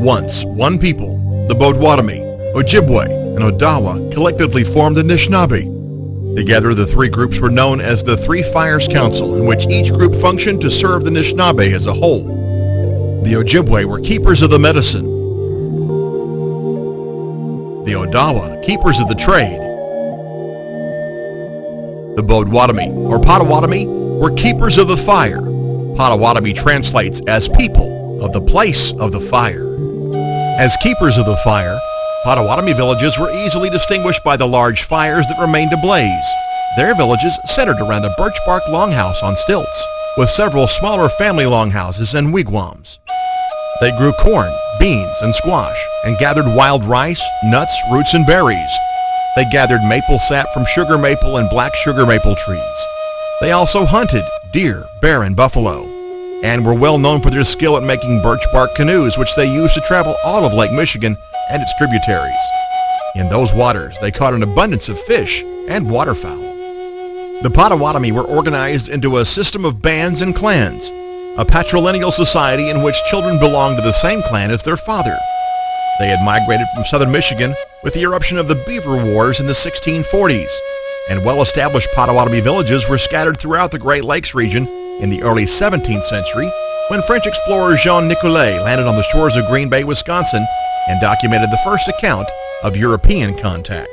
Once, one people, the Potawatomi, Ojibwe, and Odawa collectively formed the Anishinaabe. Together, the three groups were known as the Three Fires Council, in which each group functioned to serve the Anishinaabe as a whole. The Ojibwe were keepers of the medicine, the Odawa, keepers of the trade. The Potawatomi, or Potawatomi, were keepers of the fire. Potawatomi translates as people of the place of the fire. As keepers of the fire, Potawatomi villages were easily distinguished by the large fires that remained ablaze. Their villages centered around a birch bark longhouse on stilts, with several smaller family longhouses and wigwams. They grew corn, beans, and squash, and gathered wild rice, nuts, roots, and berries. They gathered maple sap from sugar maple and black sugar maple trees. They also hunted deer, bear, and buffalo, and were well known for their skill at making birch bark canoes, which they used to travel all of Lake Michigan and its tributaries. In those waters, they caught an abundance of fish and waterfowl. The Potawatomi were organized into a system of bands and clans, a patrilineal society in which children belonged to the same clan as their father. They had migrated from southern Michigan with the eruption of the Beaver Wars in the 1640s, and well-established Potawatomi villages were scattered throughout the Great Lakes region in the early 17th century when French explorer Jean Nicolet landed on the shores of Green Bay, Wisconsin, and documented the first account of European contact.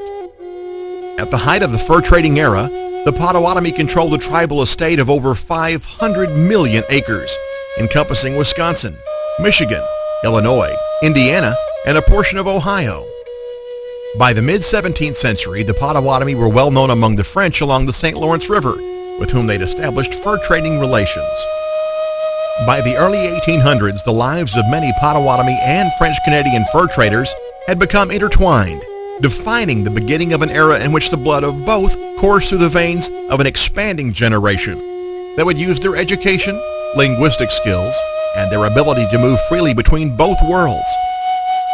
At the height of the fur trading era, the Potawatomi controlled a tribal estate of over 500 million acres, encompassing Wisconsin, Michigan, Illinois, Indiana, and a portion of Ohio. By the mid-17th century, the Potawatomi were well known among the French along the St. Lawrence River, with whom they'd established fur trading relations. By the early 1800s, the lives of many Potawatomi and French-Canadian fur traders had become intertwined, defining the beginning of an era in which the blood of both coursed through the veins of an expanding generation that would use their education, linguistic skills, and their ability to move freely between both worlds.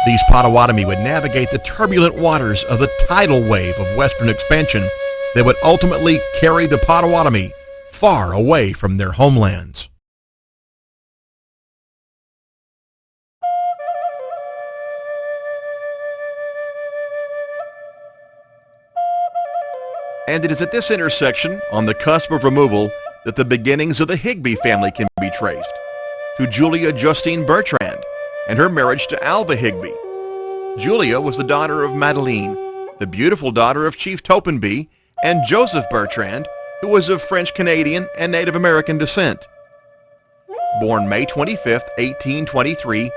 These Potawatomi would navigate the turbulent waters of the tidal wave of Western expansion that would ultimately carry the Potawatomi far away from their homelands. And it is at this intersection, on the cusp of removal, that the beginnings of the Higbee family can be traced, to Julia Justine Bertrand and her marriage to Alva Higbee. Julia was the daughter of Madeline, the beautiful daughter of Chief Topenbee, and Joseph Bertrand, who was of French-Canadian and Native American descent. Born May 25, 1823,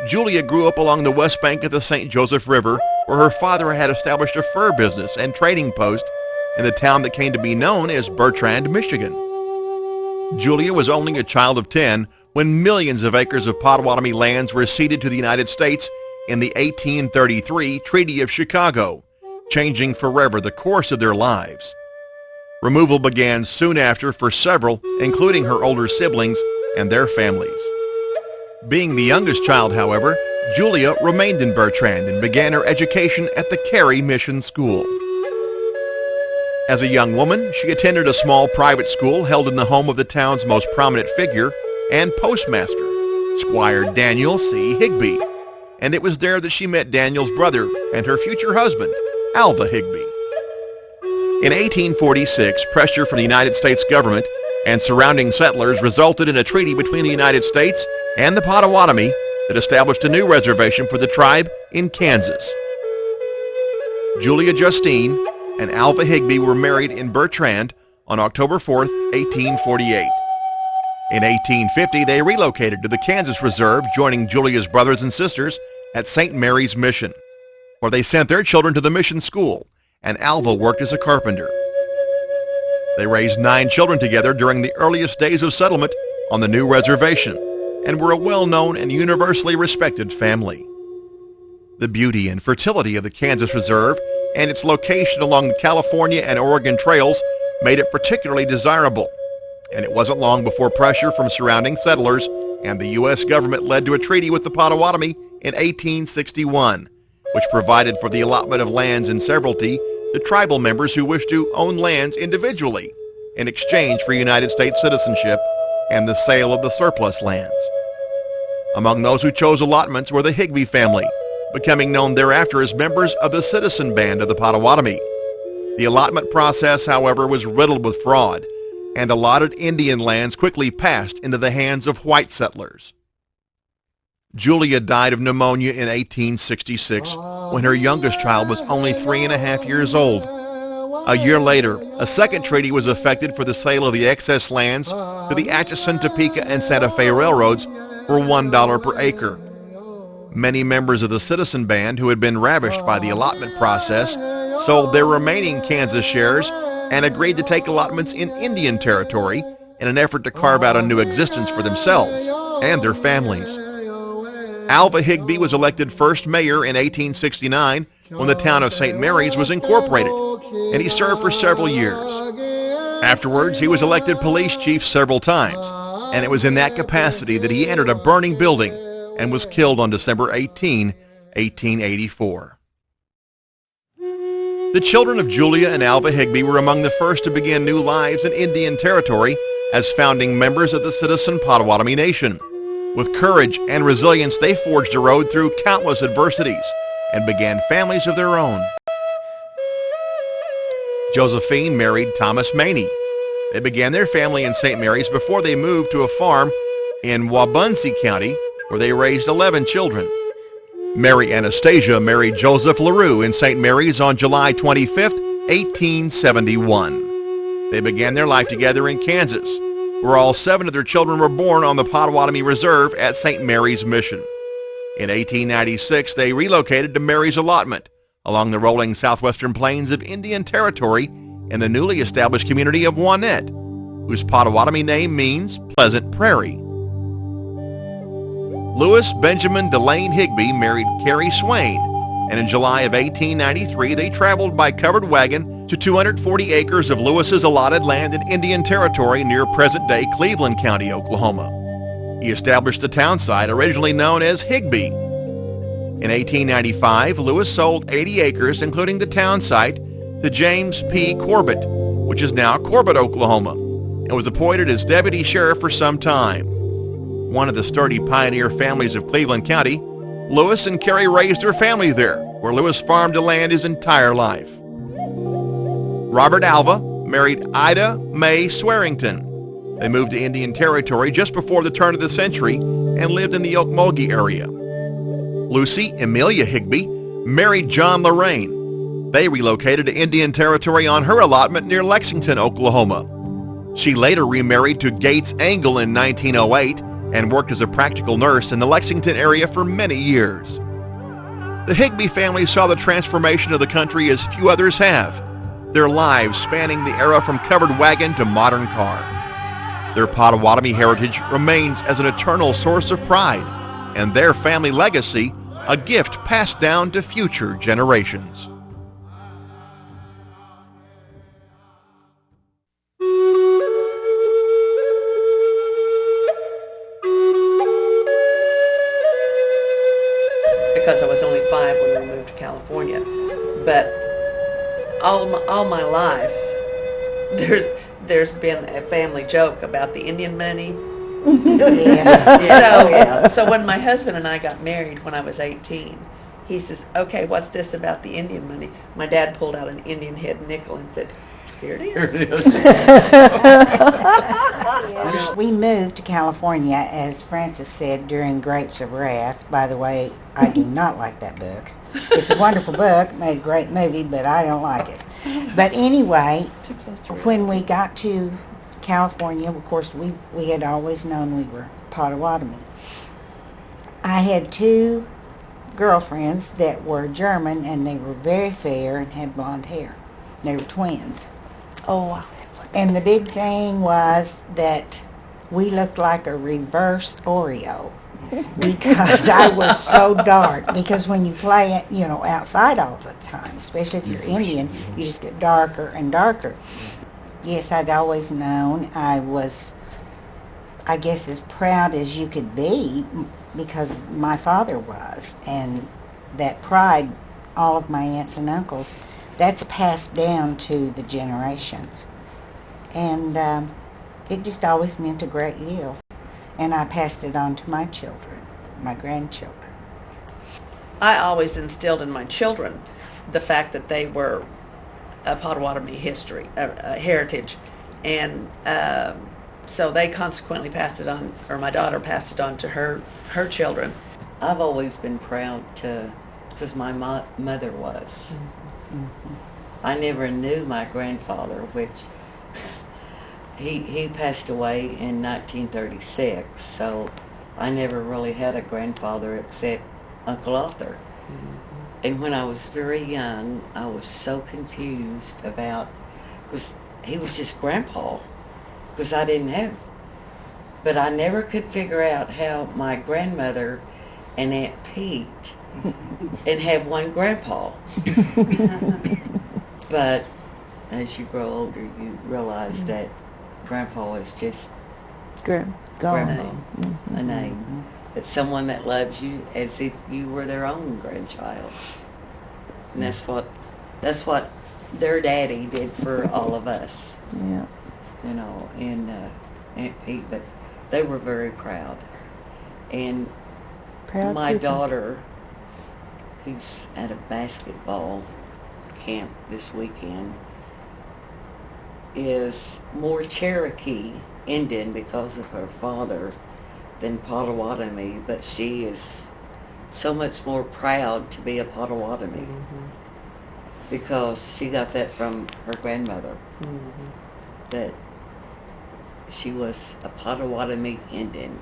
Julia grew up along the west bank of the St. Joseph River, where her father had established a fur business and trading post in the town that came to be known as Bertrand, Michigan. Julia was only a child of 10 when millions of acres of Potawatomi lands were ceded to the United States in the 1833 Treaty of Chicago, changing forever the course of their lives. Removal began soon after for several, including her older siblings and their families. Being the youngest child, however, Julia remained in Bertrand and began her education at the Carey Mission School. As a young woman, she attended a small private school held in the home of the town's most prominent figure and postmaster, Squire Daniel C. Higbee, and it was there that she met Daniel's brother and her future husband, Alva Higbee. In 1846, pressure from the United States government and surrounding settlers resulted in a treaty between the United States and the Potawatomi that established a new reservation for the tribe in Kansas. Julia Justine and Alva Higbee were married in Bertrand on October 4, 1848. In 1850, they relocated to the Kansas Reserve, joining Julia's brothers and sisters at St. Mary's Mission, where they sent their children to the mission school, and Alva worked as a carpenter. They raised 9 children together during the earliest days of settlement on the new reservation, and were a well-known and universally respected family. The beauty and fertility of the Kansas Reserve and its location along the California and Oregon trails made it particularly desirable, and it wasn't long before pressure from surrounding settlers and the U.S. government led to a treaty with the Potawatomi in 1861, which provided for the allotment of lands in severalty to tribal members who wished to own lands individually in exchange for United States citizenship and the sale of the surplus lands. Among those who chose allotments were the Higbee family, becoming known thereafter as members of the Citizen Band of the Potawatomi. The allotment process, however, was riddled with fraud, and allotted Indian lands quickly passed into the hands of white settlers. Julia died of pneumonia in 1866 when her youngest child was only 3.5 years old. A year later, a second treaty was effected for the sale of the excess lands to the Atchison, Topeka, and Santa Fe railroads for $1 per acre. Many members of the Citizen Band who had been ravished by the allotment process sold their remaining Kansas shares and agreed to take allotments in Indian territory in an effort to carve out a new existence for themselves and their families. Alva Higbee was elected first mayor in 1869 when the town of St. Mary's was incorporated, and he served for several years. Afterwards, he was elected police chief several times, and it was in that capacity that he entered a burning building and was killed on December 18, 1884. The children of Julia and Alva Higbee were among the first to begin new lives in Indian territory as founding members of the Citizen Potawatomi Nation. With courage and resilience, they forged a road through countless adversities and began families of their own. Josephine married Thomas Maney. They began their family in St. Mary's before they moved to a farm in Wabaunsee County, where they raised 11 children. Mary Anastasia married Joseph LaRue in St. Mary's on July 25, 1871. They began their life together in Kansas, where all 7 of their children were born on the Potawatomi Reserve at St. Mary's Mission. In 1896, they relocated to Mary's Allotment along the rolling southwestern plains of Indian Territory in the newly established community of Wanette, whose Potawatomi name means Pleasant Prairie. Louis Benjamin Delane Higbee married Carrie Swain, and in July of 1893 they traveled by covered wagon to 240 acres of Louis's allotted land in Indian Territory near present-day Cleveland County, Oklahoma. He established the town site originally known as Higbee. In 1895, Louis sold 80 acres, including the town site, to James P. Corbett, which is now Corbett, Oklahoma, and was appointed as deputy sheriff for some time. One of the sturdy pioneer families of Cleveland County, Louis and Carrie raised their family there, where Louis farmed the land his entire life. Robert Alva married Ida Mae Swearington. They moved to Indian Territory just before the turn of the century and lived in the Okmulgee area. Lucy Amelia Higbee married John Lorraine. They relocated to Indian Territory on her allotment near Lexington, Oklahoma. She later remarried to Gates Angle in 1908 and worked as a practical nurse in the Lexington area for many years. The Higbee family saw the transformation of the country as few others have, their lives spanning the era from covered wagon to modern car. Their Potawatomi heritage remains as an eternal source of pride, and their family legacy a gift passed down to future generations. Because I was only 5 when we moved to California, but all my life, there's been a family joke about the Indian money. So when my husband and I got married when I was 18, he says, "Okay, what's this about the Indian money?" My dad pulled out an Indian head nickel and said, "Here it is." We moved to California, as Francis said, during Grapes of Wrath. By the way, I do not like that book. It's a wonderful book, made a great movie, but I don't like it. But anyway, when we got to California, of course, we had always known we were Potawatomi. I had 2 girlfriends that were German, and they were very fair and had blonde hair. They were twins. Oh, And the big thing was that we looked like a reverse Oreo because I was so dark. Because when you play it, outside all the time, especially if you're Indian, you just get darker and darker. Yes, I'd always known I was, I guess, as proud as you could be because my father was. And that pride, all of my aunts and uncles, that's passed down to the generations. And it just always meant a great deal. And I passed it on to my children. my grandchildren. I always instilled in my children the fact that they were a Potawatomi heritage, and so they consequently passed it on, or my daughter passed it on to her children. I've always been proud because my mother was. Mm-hmm. I never knew my grandfather, which he passed away in 1936, so I never really had a grandfather except Uncle Arthur. Mm-hmm. And when I was very young, I was so confused because he was just Grandpa, because I didn't have. But I never could figure out how my grandmother and Aunt Pete and have one grandpa. But as you grow older, you realize that grandpa is just grandpa, a name. It's someone that loves you as if you were their own grandchild. And that's what their daddy did for all of us. Yeah. You know, and Aunt Pete, but they were very proud. And Proud my people. daughter, who's at a basketball camp this weekend, is more Cherokee Indian because of her father than Potawatomi, but she is so much more proud to be a Potawatomi because she got that from her grandmother, that she was a Potawatomi Indian,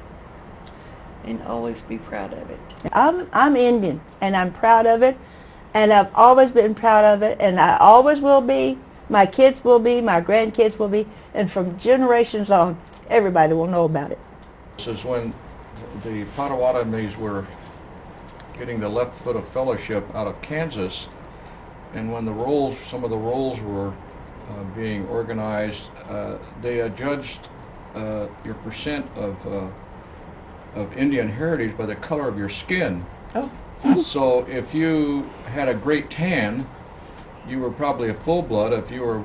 and always be proud of it. I'm Indian, and I'm proud of it, and I've always been proud of it, and I always will be. My kids will be, my grandkids will be, and from generations on, everybody will know about it. This is when the Potawatomis were getting the left foot of fellowship out of Kansas, and when some of the rolls were being organized, they adjudged your percent of Indian heritage by the color of your skin. Oh. So if you had a great tan, you were probably a full blood. If you were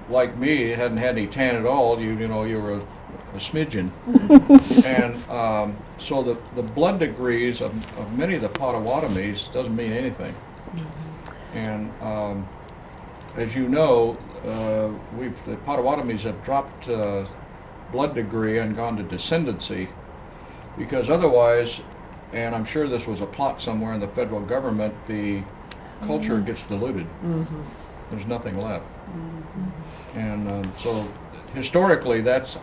like me, hadn't had any tan at all, you were a smidgen. And so the blood degrees of many of the Potawatomis doesn't mean anything. And as you know, the Potawatomis have dropped blood degree and gone to descendancy, because otherwise, and I'm sure this was a plot somewhere in the federal government, the culture gets diluted. There's nothing left. And so historically, that's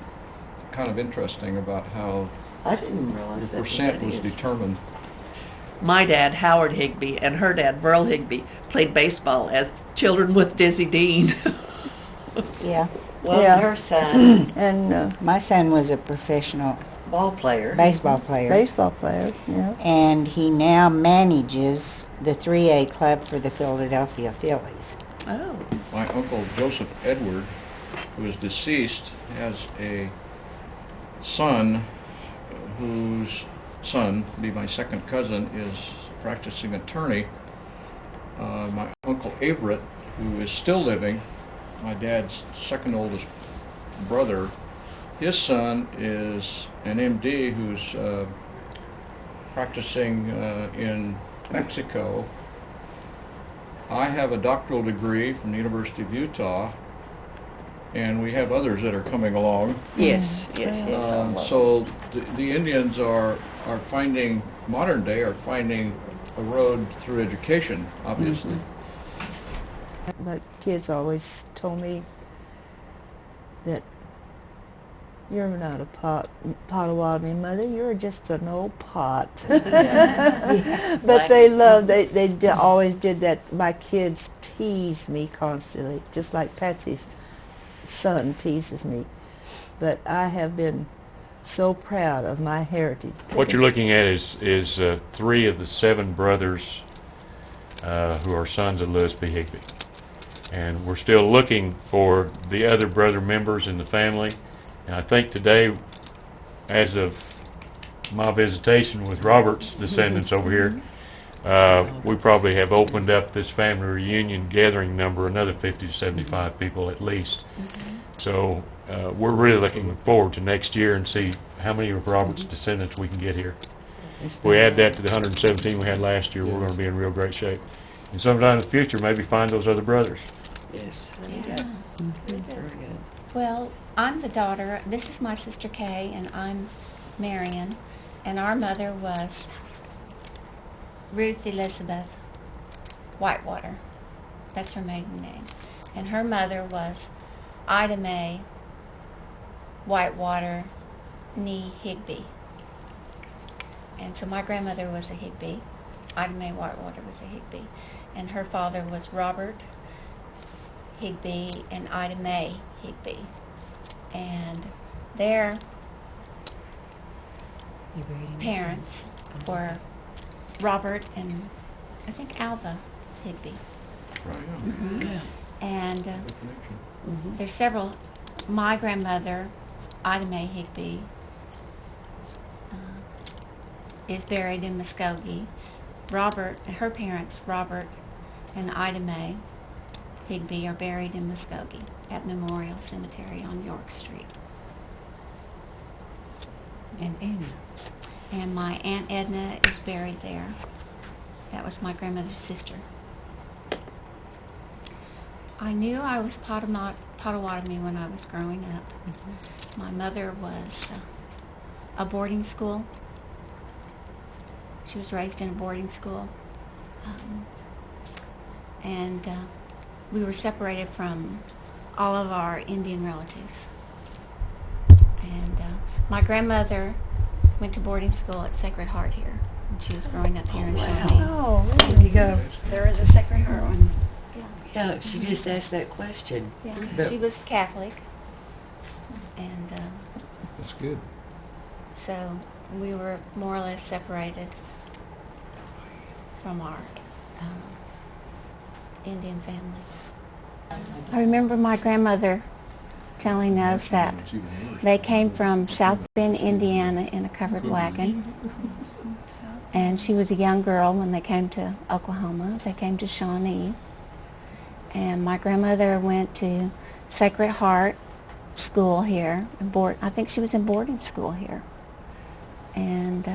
kind of interesting about how I didn't realize the that percent was is. determined. My dad, Howard Higbee, and her dad, Verl Higbee, played baseball as children with Dizzy Dean. Yeah. Well, Yeah. her son, And My son was a professional ball player. baseball player. baseball players, yeah. And he now manages the 3A club for the Philadelphia Phillies. Oh. My uncle Joseph Edward, who is deceased, has a son whose son, be my second cousin, is a practicing attorney. My uncle Everett, who is still living, my dad's second oldest brother, his son is an MD who's practicing in Mexico. I have a doctoral degree from the University of Utah, and we have others that are coming along. Yes. all of them. So the Indians are finding, modern day, are finding a road through education, obviously. But kids always told me that you're not a Potawatomi mother, you're just an old pot. But they always did that. My kids tease me constantly, just like Patsy's son teases me. But I have been so proud of my heritage. What you're looking at is 3 of the 7 brothers who are sons of Lewis B. Higbee. And we're still looking for the other brother members in the family. And I think today, as of my visitation with Robert's descendants over here, we probably have opened up this family reunion gathering number another 50 to 75 people at least. So we're really looking forward to next year and see how many of Robert's descendants we can get here. If we add that to the 117 we had last year, we're going to be in real great shape. And sometime in the future, maybe find those other brothers. Yes. Yeah. Very good. Well, I'm the daughter. This is my sister Kay, and I'm Marion. And our mother was Ruth Elizabeth Whitewater. That's her maiden name. And her mother was Ida Mae Whitewater Nee Higbee. And so my grandmother was a Higbee. Ida Mae Whitewater was a Higbee. And her father was Robert Higbee and Ida Mae Higbee. And their parents were Robert and I think Alva Higbee. Right. Yeah. And Good connection. there's several. My grandmother, Ida Mae Higbee, is buried in Muskogee. Her parents, Robert and Ida Mae Higbee, are buried in Muskogee at Memorial Cemetery on York Street. And Anna. And my Aunt Edna is buried there. That was my grandmother's sister. I knew I was Potawatomi when I was growing up. My mother was a boarding school. She was raised in a boarding school. And we were separated from all of our Indian relatives. And my grandmother went to boarding school at Sacred Heart here when she was growing up here in Shawnee. Oh, There you go. There is a Sacred Heart one. Yeah, she just asked that question. Yeah, But- she was Catholic. And That's good. so we were more or less separated from our Indian family. I remember my grandmother telling us that they came from South Bend, Indiana in a covered wagon. And she was a young girl when they came to Oklahoma. They came to Shawnee. And my grandmother went to Sacred Heart School here. I think she was in boarding school here. And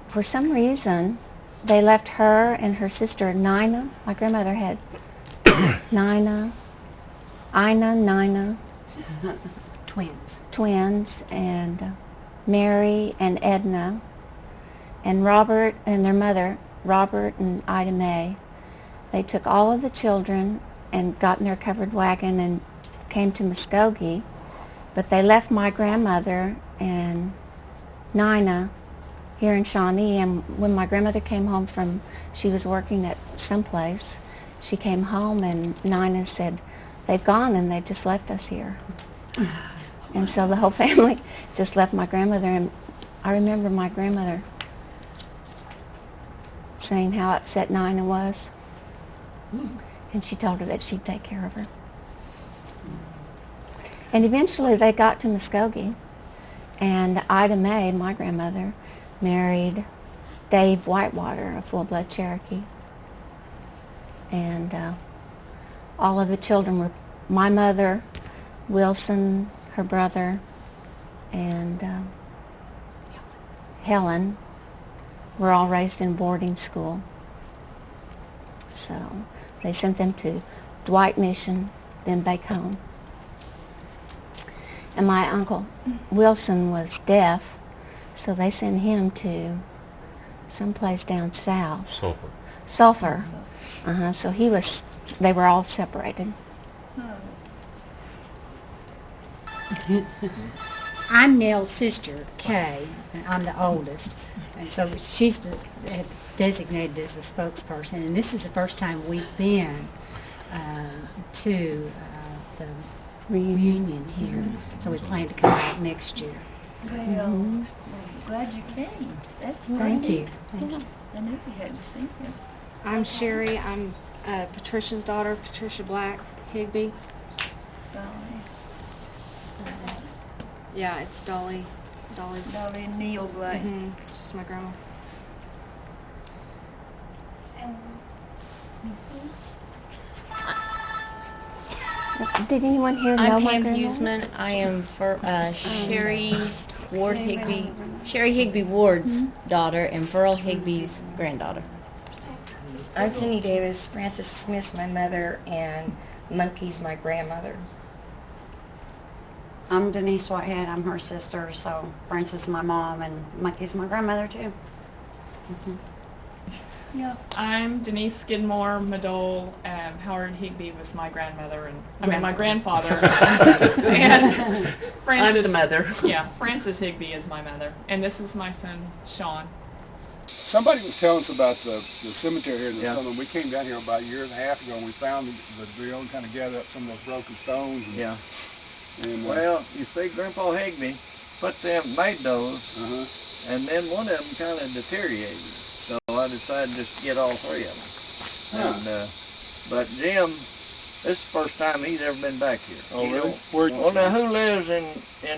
for some reason, they left her and her sister Nina. My grandmother had Nina, twins, and Mary and Edna, and Robert and their mother, Robert and Ida Mae. They took all of the children and got in their covered wagon and came to Muskogee, but they left my grandmother and Nina here in Shawnee. And when my grandmother came home she was working at someplace, she came home and Nina said, "They've gone and they just left us here." And so the whole family just left my grandmother. And I remember my grandmother saying how upset Nina was. And she told her that she'd take care of her. And eventually they got to Muskogee. And Ida Mae, my grandmother, married Dave Whitewater, a full-blood Cherokee. And all of the children were my mother, Wilson, her brother, and Helen were all raised in boarding school. So they sent them to Dwight Mission, then back home. And my uncle Wilson was deaf, so they sent him to someplace down south. Sulphur. So they were all separated. I'm Nell's sister, Kay, and I'm the oldest. And so she's designated as a spokesperson. And this is the first time we've been to the reunion here. So we plan to come back next year. Well, glad you came. That's Thank great. you. Thank you. I knew we had to see you. I'm Sherry. I'm Patricia's daughter, Patricia Black Higbee. Dolly. Yeah, it's Dolly. Dolly's. Dolly and Neil Black. She's my grandma. Did anyone here know I'm my Pam grandma? Huseman. I am for Sherry's Ward Higbee, Sherry Higbee Ward's daughter, and Pearl Higbee's granddaughter. I'm Cindy Davis. Frances Smith's my mother, and Monkey's my grandmother. I'm Denise Whitehead. I'm her sister. So Frances is my mom, and Monkey's my grandmother too. Yeah, I'm Denise Skidmore Madole. Howard Higbee was my grandmother, and I mean my grandfather. And Frances, I'm the mother. Yeah, Frances Higbee is my mother, and this is my son Sean. Somebody was telling us about the cemetery here in the Yeah. Southern. We came down here about a year and a half ago, and we found the drill and kind of gathered up some of those broken stones. And, Yeah. And, Well, you see, Grandpa Higbee made those, and then one of them kind of deteriorated. So I decided just to get all three of them. And, but Jim, this is the first time he's ever been back here. Oh, You really? know? Where? Well, now who lives in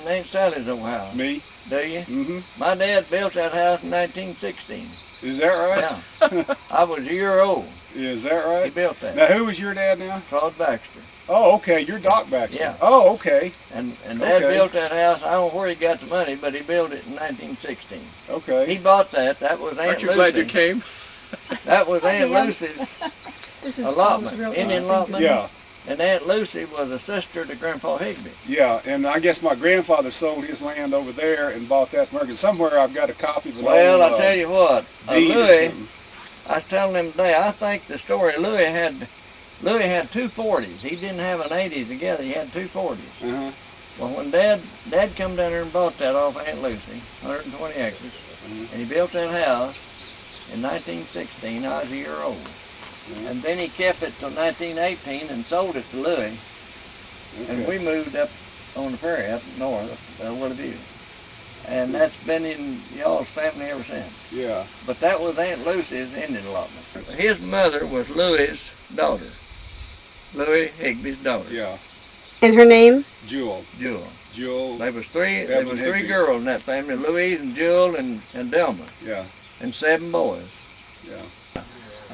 Aunt Sally's old house? Me. Do you? Mm-hmm. My dad built that house in 1916. Is that right? Yeah. I was a year old. Is that right? He built that. Now, who was your dad now? Claude Baxter. Oh, okay. You're Doc Baxter. Yeah. Oh, okay. And Dad Okay. built that house. I don't know where he got the money, but he built it in 1916. Okay. He bought that. That was Aunt Aren't you Lucy. glad you came? That was Aunt Lucy's This is allotment, real Indian awesome. allotment. Yeah. And Aunt Lucy was a sister to Grandpa Higbee. Yeah, and I guess my grandfather sold his land over there and bought that American. Somewhere I've got a copy of it. Well, I tell you what, deed or Louis, something. I was telling him today, I think the story, Louis had two 40s. He didn't have an 80 together. He had two 40s. Uh-huh. Well, when Dad come down there and bought that off Aunt Lucy, 120 acres, and he built that house in 1916, I was a year old. And then he kept it till 1918 and sold it to Louis. And we moved up on the prairie, up north, Willow View. And that's been in y'all's family ever since. Yeah. But that was Aunt Lucy's Indian allotment. His mother was Louis's daughter. Louis Higbee's daughter. Yeah. And her name? Jewel. Jewel. Jewel. There was three Evelyn Higbee. girls in that family, Louise and Jewel and Delma. Yeah. And 7 boys. Yeah.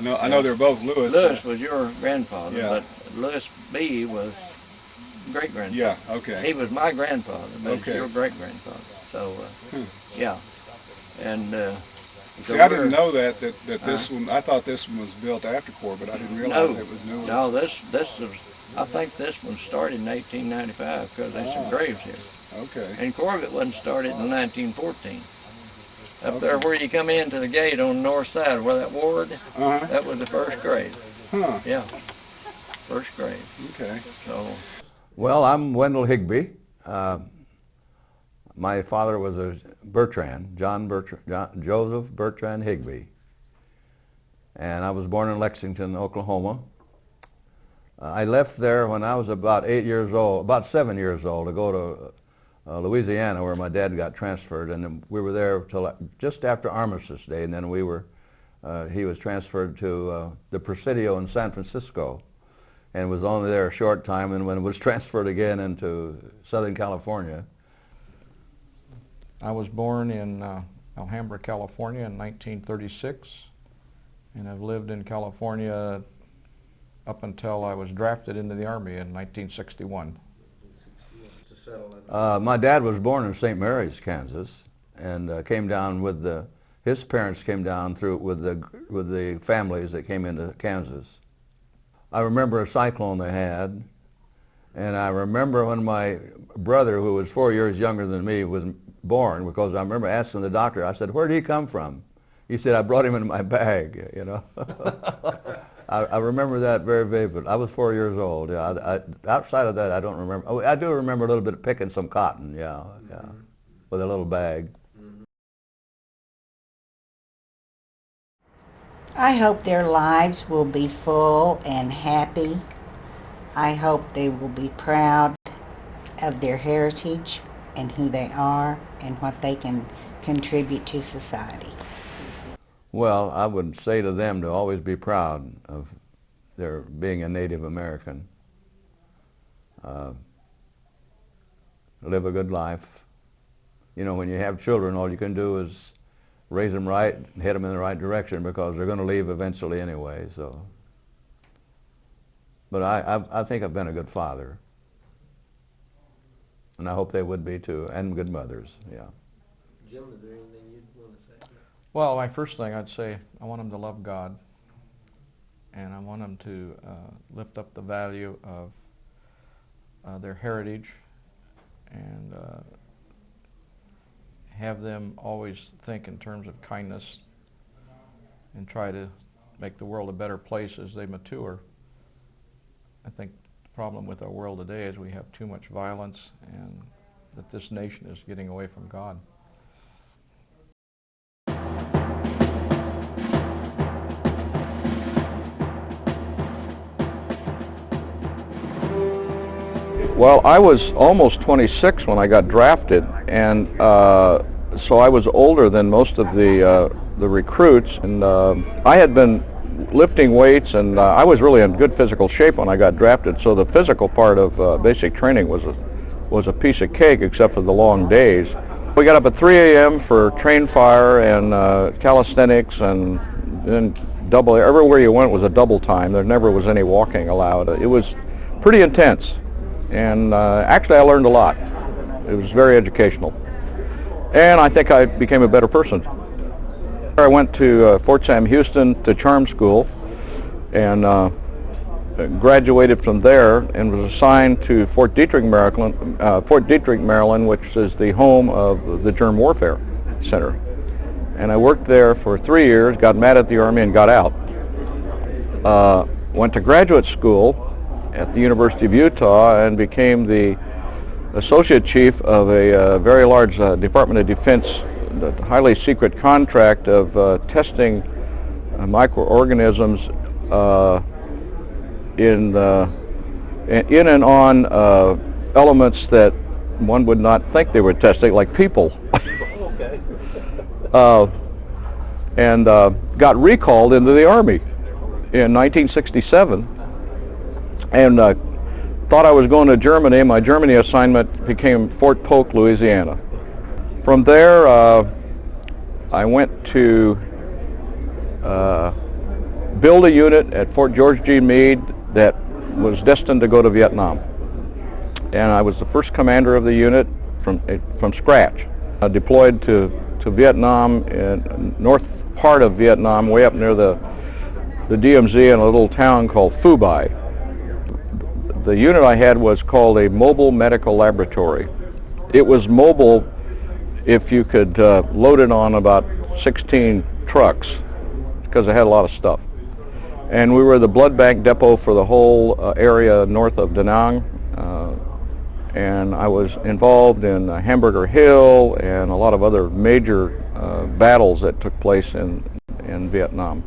I know they're both Louis. Louis was your grandfather, Yeah. but Louis B. was great-grandfather. Yeah, okay. He was my grandfather, but Okay. he's your great-grandfather. So, yeah. And, See, I didn't know that this one, I thought this one was built after Corps, but I didn't realize it was newer. No, this was, I think this one started in 1895 because there's some graves here. Okay. And Corvette wasn't started in 1914. Up there where you come into the gate on the north side, where that ward, that was the first grave. Huh. Yeah, first grave. Okay. So. Well, I'm Wendell Higbee. My father was a Bertrand, Joseph Bertrand Higbee. And I was born in Lexington, Oklahoma. I left there when I was about 7 years old, to go to Louisiana, where my dad got transferred, and then we were there till just after Armistice Day, and then he was transferred to the Presidio in San Francisco, and was only there a short time, and when it was transferred again into Southern California. I was born in Alhambra, California in 1936, and I've lived in California up until I was drafted into the Army in 1961. My dad was born in St. Mary's, Kansas, and came down with his parents came down with the families that came into Kansas. I remember a cyclone they had, and I remember when my brother, who was 4 years younger than me, was born, because I remember asking the doctor, I said, "Where did he come from?" He said, "I brought him in my bag," you know. I remember that very vividly. I was 4 years old. Yeah, outside of that, I don't remember. Oh, I do remember a little bit of picking some cotton. Yeah, with a little bag. I hope their lives will be full and happy. I hope they will be proud of their heritage and who they are and what they can contribute to society. Well, I would say to them to always be proud of their being a Native American. Live a good life. You know, when you have children, all you can do is raise them right and head them in the right direction, because they're going to leave eventually anyway. So, but I think I've been a good father, and I hope they would be too, and good mothers. Yeah. Jim, is there anything you'd want to say? Well, my first thing I'd say, I want them to love God, and I want them to lift up the value of their heritage, and have them always think in terms of kindness and try to make the world a better place as they mature. I think the problem with our world today is we have too much violence, and that this nation is getting away from God. Well, I was almost 26 when I got drafted, and so I was older than most of the recruits, and I had been lifting weights, and I was really in good physical shape when I got drafted. So the physical part of basic training was a piece of cake, except for the long days. We got up at 3 a.m. for train fire and calisthenics, and then everywhere you went was a double time. There never was any walking allowed. It was pretty intense. And actually I learned a lot. It was very educational. And I think I became a better person. I went to Fort Sam Houston to charm school, and graduated from there and was assigned to Fort Detrick, Maryland, which is the home of the Germ Warfare Center. And I worked there for 3 years, got mad at the Army, and got out. Went to graduate school at the University of Utah and became the associate chief of a very large Department of Defense highly secret contract of testing microorganisms in and on elements that one would not think they were testing, like people. And got recalled into the Army in 1967. And thought I was going to Germany. My Germany assignment became Fort Polk, Louisiana. From there, I went to build a unit at Fort George G. Meade that was destined to go to Vietnam. And I was the first commander of the unit from scratch. I deployed to Vietnam, in north part of Vietnam, way up near the DMZ in a little town called Phu Bai. The unit I had was called a mobile medical laboratory. It was mobile if you could load it on about 16 trucks, because it had a lot of stuff. And we were the blood bank depot for the whole area north of Da Nang. And I was involved in Hamburger Hill and a lot of other major battles that took place in Vietnam.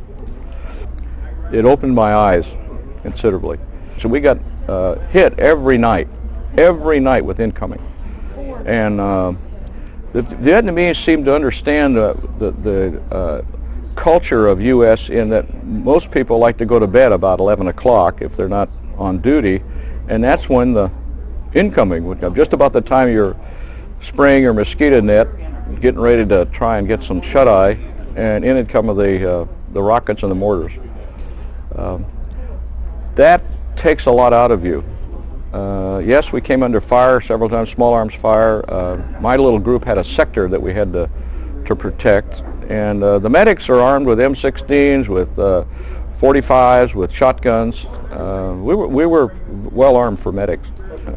It opened my eyes considerably. So we got hit every night with incoming. And the Vietnamese seemed to understand the culture of U.S. in that most people like to go to bed about 11 o'clock if they're not on duty, and that's when the incoming would come, just about the time you're spraying your mosquito net, getting ready to try and get some shut-eye, and in would come the rockets and the mortars. That takes a lot out of you. Yes, we came under fire several times, small arms fire. My little group had a sector that we had to protect, and the medics are armed with M16s, with 45s, with shotguns. We were well armed for medics.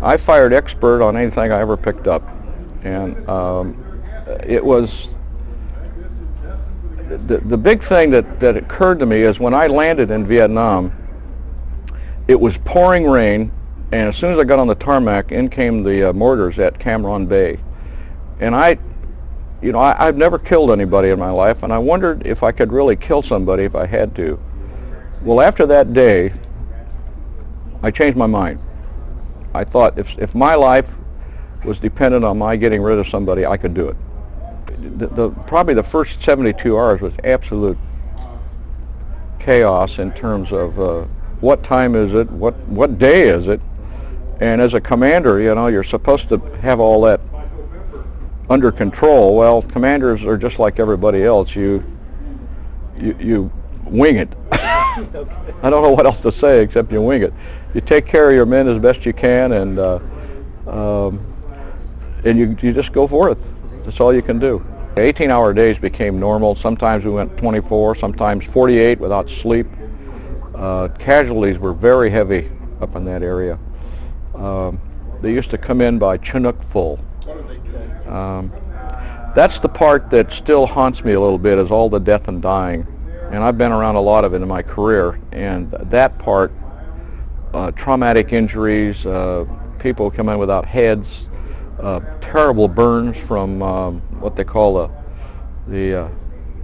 I fired expert on anything I ever picked up, and it was the big thing that occurred to me is when I landed in Vietnam, it was pouring rain, and as soon as I got on the tarmac, in came the mortars at Cam Ranh Bay. And I've never killed anybody in my life, and I wondered if I could really kill somebody if I had to. Well, after that day, I changed my mind. I thought if my life was dependent on my getting rid of somebody, I could do it. Probably the first 72 hours was absolute chaos in terms of what time is it, what day is it, and as a commander, you're supposed to have all that under control. Well, commanders are just like everybody else. You wing it. I don't know what else to say except you wing it. You take care of your men as best you can, and you just go forth. That's all you can do. 18-hour days became normal. Sometimes we went 24, sometimes 48 without sleep. Casualties were very heavy up in that area. They used to come in by Chinook full. That's the part that still haunts me a little bit, is all the death and dying. And I've been around a lot of it in my career. And that part, traumatic injuries, people come in without heads, terrible burns from what they call I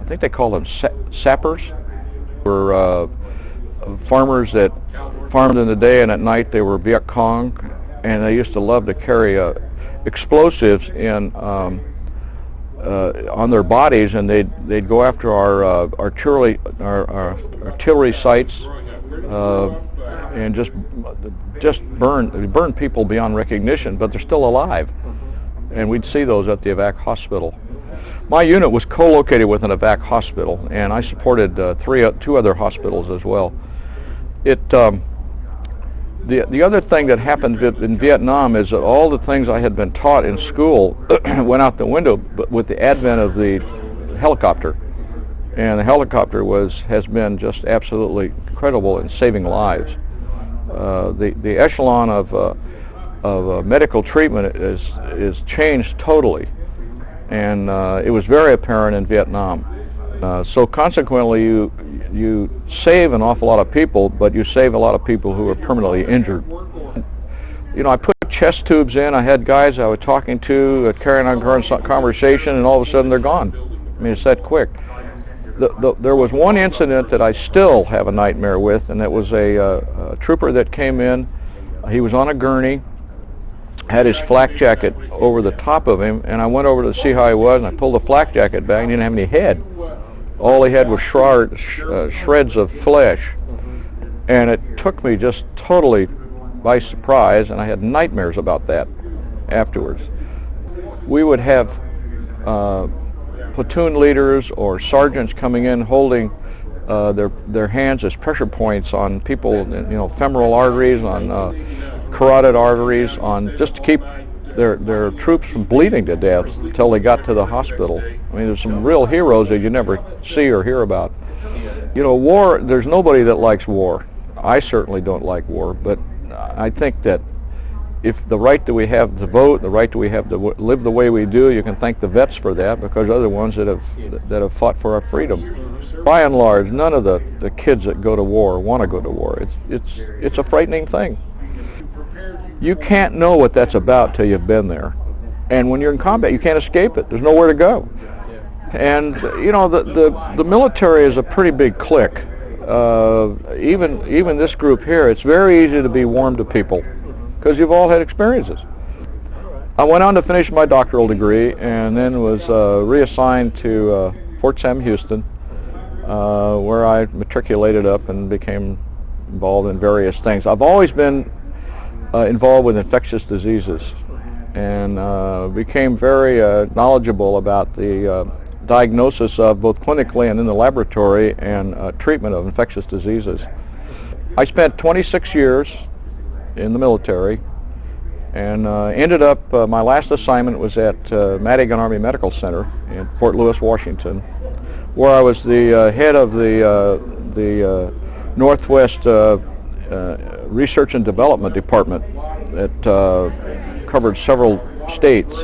think they call them sappers. Were farmers that farmed in the day, and at night they were Viet Cong, and they used to love to carry explosives in on their bodies, and they'd go after our artillery sites and just burn people beyond recognition, but they're still alive. And we'd see those at the evac hospital. My unit was co-located with an evac hospital, and I supported two other hospitals as well. The other thing that happened in Vietnam is that all the things I had been taught in school went out the window with the advent of the helicopter. And the helicopter has been just absolutely incredible in saving lives. The echelon of medical treatment is changed totally, and it was very apparent in Vietnam. So consequently, you save an awful lot of people, but you save a lot of people who are permanently injured. You know, I put chest tubes in. I had guys I was talking to, carrying on conversation, and all of a sudden they're gone. I mean, it's that quick. There was one incident that I still have a nightmare with, and that was a trooper that came in. He was on a gurney, had his flak jacket over the top of him, and I went over to see how he was, and I pulled the flak jacket back, and he didn't have any head. All he had was shreds of flesh, and it took me just totally by surprise, and I had nightmares about that afterwards. We would have platoon leaders or sergeants coming in holding their hands as pressure points on people, femoral arteries, on carotid arteries, on just to keep their troops from bleeding to death until they got to the hospital. I mean, there's some real heroes that you never see or hear about. War, there's nobody that likes war. I certainly don't like war, but I think that if the right that we have to vote, the right that we have to live the way we do, you can thank the vets for that, because they're the ones that have fought for our freedom. By and large, none of the kids that go to war want to go to war. It's a frightening thing. You can't know what that's about till you've been there. And when you're in combat, you can't escape it. There's nowhere to go. And, the military is a pretty big clique. Even this group here, it's very easy to be warm to people because you've all had experiences. I went on to finish my doctoral degree and then was reassigned to Fort Sam Houston, where I matriculated up and became involved in various things. I've always been involved with infectious diseases, and became very knowledgeable about the diagnosis of, both clinically and in the laboratory, and treatment of infectious diseases. I spent 26 years in the military, and ended up, my last assignment was at Madigan Army Medical Center in Fort Lewis, Washington, where I was the head of the Northwest Research and Development Department that covered several states.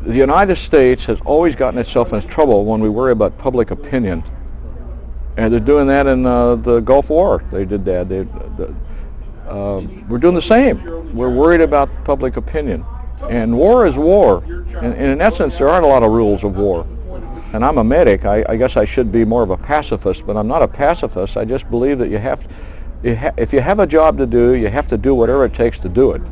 The United States has always gotten itself in trouble when we worry about public opinion. And they're doing that in the Gulf War. They did that. We're doing the same. We're worried about public opinion. And war is war. And in essence, there aren't a lot of rules of war. And I'm a medic. I guess I should be more of a pacifist, but I'm not a pacifist. I just believe that if you have a job to do, you have to do whatever it takes to do it.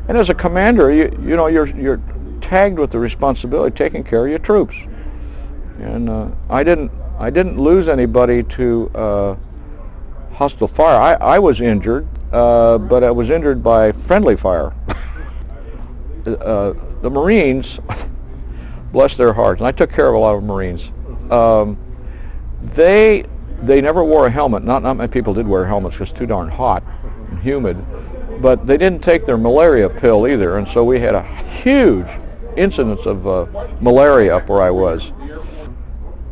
And as a commander, you're tagged with the responsibility of taking care of your troops. And I didn't lose anybody to hostile fire. I was injured, but I was injured by friendly fire. The Marines, bless their hearts, and I took care of a lot of Marines. They never wore a helmet. Not many people did wear helmets because it's too darn hot and humid. But they didn't take their malaria pill either, and so we had a huge incidence of malaria up where I was.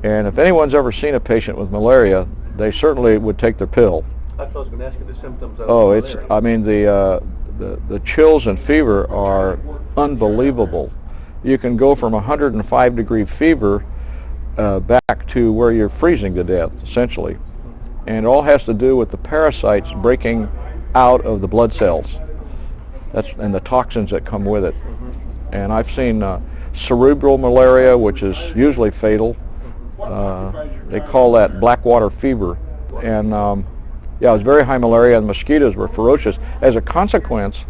And if anyone's ever seen a patient with malaria, they certainly would take their pill. That's what I was going to ask you, the symptoms of malaria. I mean, the chills and fever are unbelievable. You can go from 105-degree fever back to where you're freezing to death, essentially. And it all has to do with the parasites breaking out of the blood cells. And the toxins that come with it. And I've seen cerebral malaria, which is usually fatal. They call that black water fever. And yeah, it was very high malaria, and the mosquitoes were ferocious. As a consequence,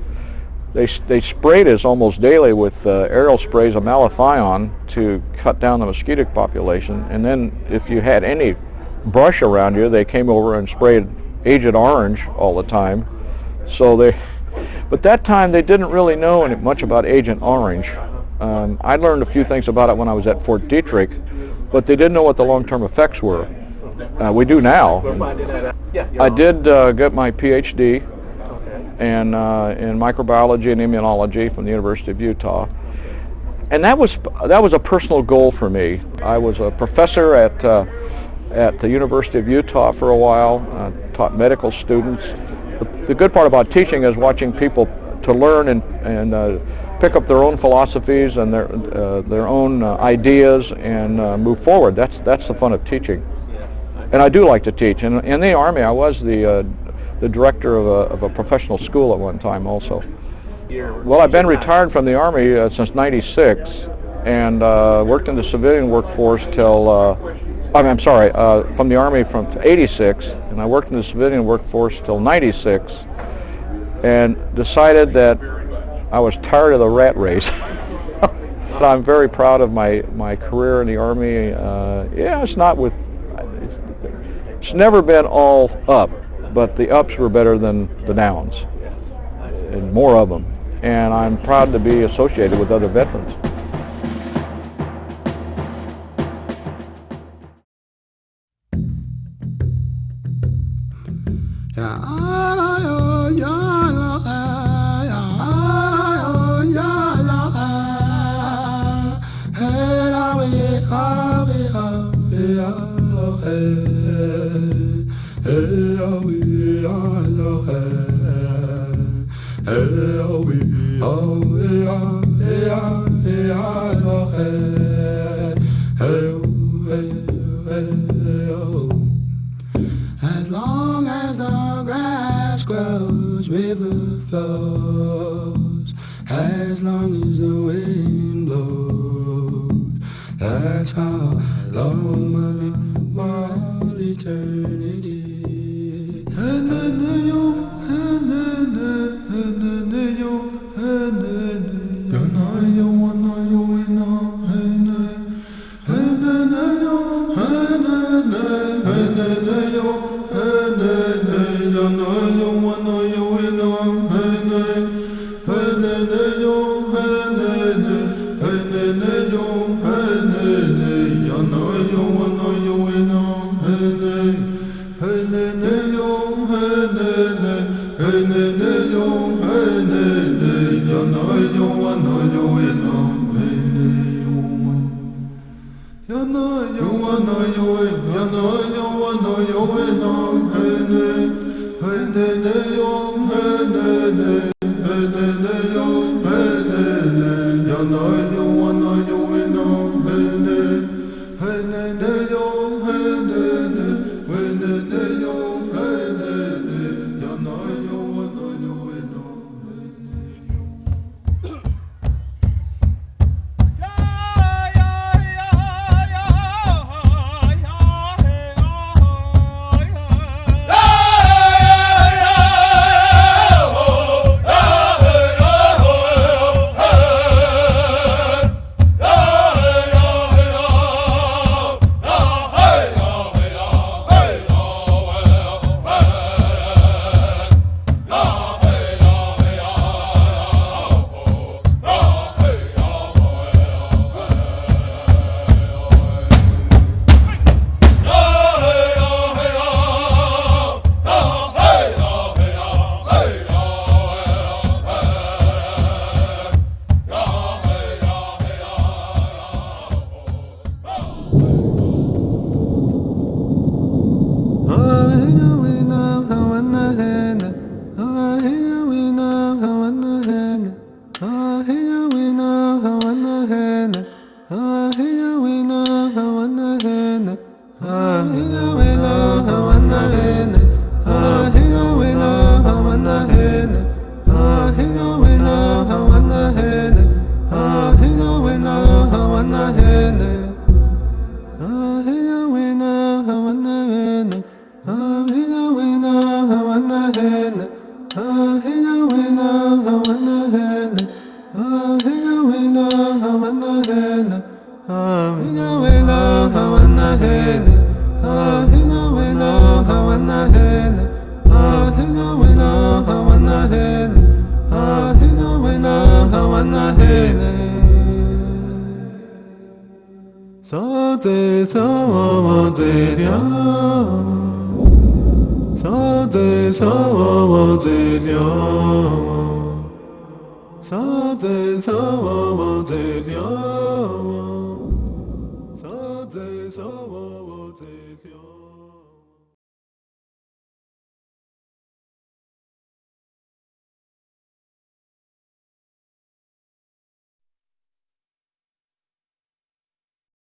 they sprayed us almost daily with aerial sprays of malathion to cut down the mosquito population. And then if you had any brush around you, they came over and sprayed Agent Orange all the time. But that time they didn't really know much about Agent Orange. I learned a few things about it when I was at Fort Detrick, but they didn't know what the long-term effects were. We do now. I did get my PhD in microbiology and immunology from the University of Utah, and that was a personal goal for me. I was a professor at the University of Utah for a while. Taught medical students. The good part about teaching is watching people to learn and pick up their own philosophies and their own ideas and move forward. That's the fun of teaching. And I do like to teach. And in the Army, I was the director of a professional school at one time also. Well, I've been retired from the Army since '96 and worked in the civilian workforce till, from the Army from '86, and I worked in the civilian workforce till '96 and decided that I was tired of the rat race. I'm very proud of my career in the Army. It's never been all up, but the ups were better than the downs, and more of them. And I'm proud to be associated with other veterans. As long as the grass grows, river flows. As long as the wind blows, that's how long my life for eternity. Sa